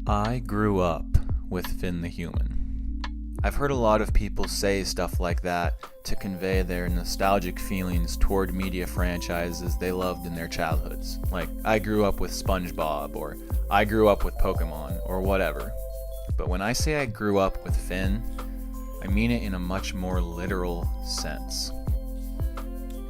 I grew up with Finn the Human. I've heard a lot of people say stuff like that to convey their nostalgic feelings toward media franchises they loved in their childhoods. Like, I grew up with SpongeBob, or I grew up with Pokemon, or whatever. But when I say I grew up with Finn, I mean it in a much more literal sense.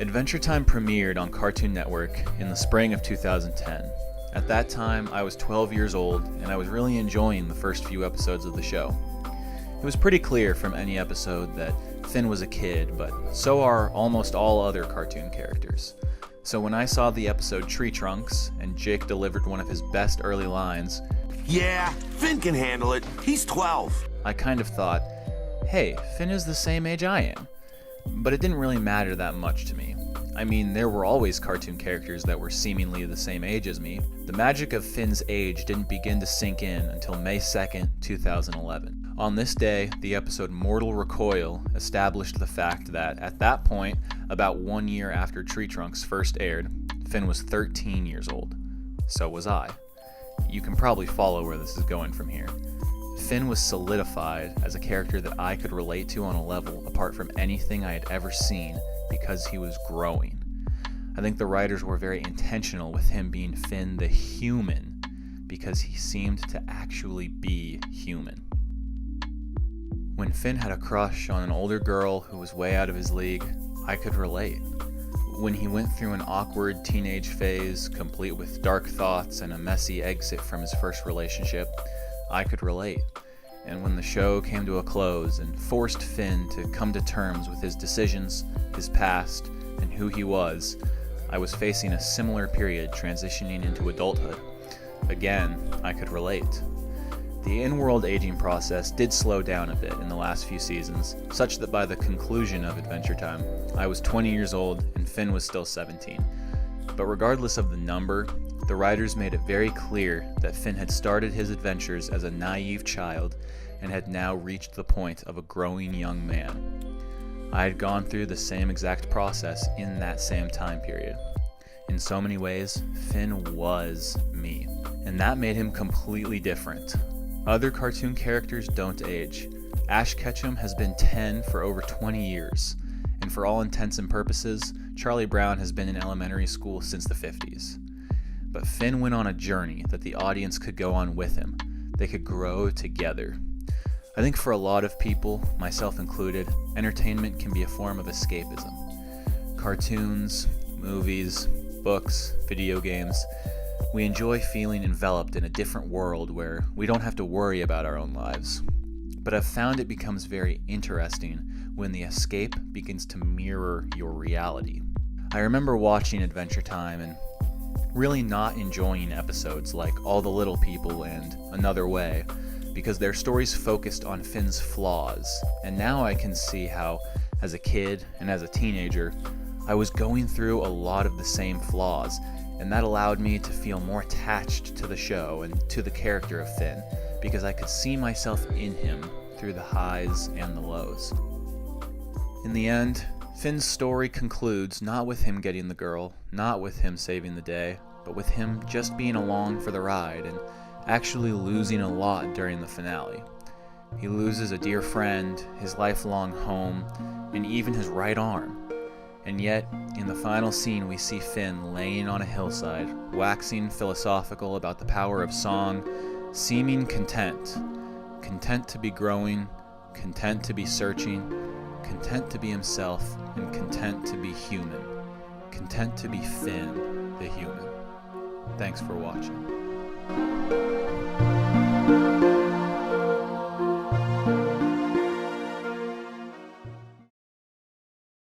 Adventure Time premiered on Cartoon Network in the spring of 2010. At that time, I was 12 years old, and I was really enjoying the first few episodes of the show. It was pretty clear from any episode that Finn was a kid, but so are almost all other cartoon characters. So when I saw the episode Tree Trunks, and Jake delivered one of his best early lines, "Yeah, Finn can handle it. He's 12. I kind of thought, hey, Finn is the same age I am. But it didn't really matter that much to me. I mean, there were always cartoon characters that were seemingly the same age as me. The magic of Finn's age didn't begin to sink in until May 2nd, 2011. On this day, the episode Mortal Recoil established the fact that, at that point, about 1 year after Tree Trunks first aired, Finn was 13 years old. So was I. You can probably follow where this is going from here. Finn was solidified as a character that I could relate to on a level apart from anything I had ever seen because he was growing. I think the writers were very intentional with him being Finn the Human because he seemed to actually be human. When Finn had a crush on an older girl who was way out of his league, I could relate. When he went through an awkward teenage phase, complete with dark thoughts and a messy exit from his first relationship, I could relate. And when the show came to a close and forced Finn to come to terms with his decisions, his past, and who he was, I was facing a similar period transitioning into adulthood. Again, I could relate. The in-world aging process did slow down a bit in the last few seasons, such that by the conclusion of Adventure Time, I was 20 years old and Finn was still 17. But regardless of the number, the writers made it very clear that Finn had started his adventures as a naive child and had now reached the point of a growing young man. I had gone through the same exact process in that same time period. In so many ways, Finn was me, and that made him completely different. Other cartoon characters don't age. Ash Ketchum has been 10 for over 20 years, and for all intents and purposes, Charlie Brown has been in elementary school since the 50s. But Finn went on a journey that the audience could go on with him. They could grow together. I think for a lot of people, myself included, entertainment can be a form of escapism. Cartoons, movies, books, video games, we enjoy feeling enveloped in a different world where we don't have to worry about our own lives. But I've found it becomes very interesting when the escape begins to mirror your reality. I remember watching Adventure Time and really not enjoying episodes like All the Little People and Another Way because their stories focused on Finn's flaws, and now I can see how, as a kid and as a teenager, I was going through a lot of the same flaws, and that allowed me to feel more attached to the show and to the character of Finn because I could see myself in him through the highs and the lows. In the end, Finn's story concludes not with him getting the girl, not with him saving the day, but with him just being along for the ride and actually losing a lot during the finale. He loses a dear friend, his lifelong home, and even his right arm. And yet, in the final scene we see Finn laying on a hillside, waxing philosophical about the power of song, seeming content. Content to be growing, content to be searching, content to be himself, and content to be human. Content to be Finn, the human. Thanks for watching.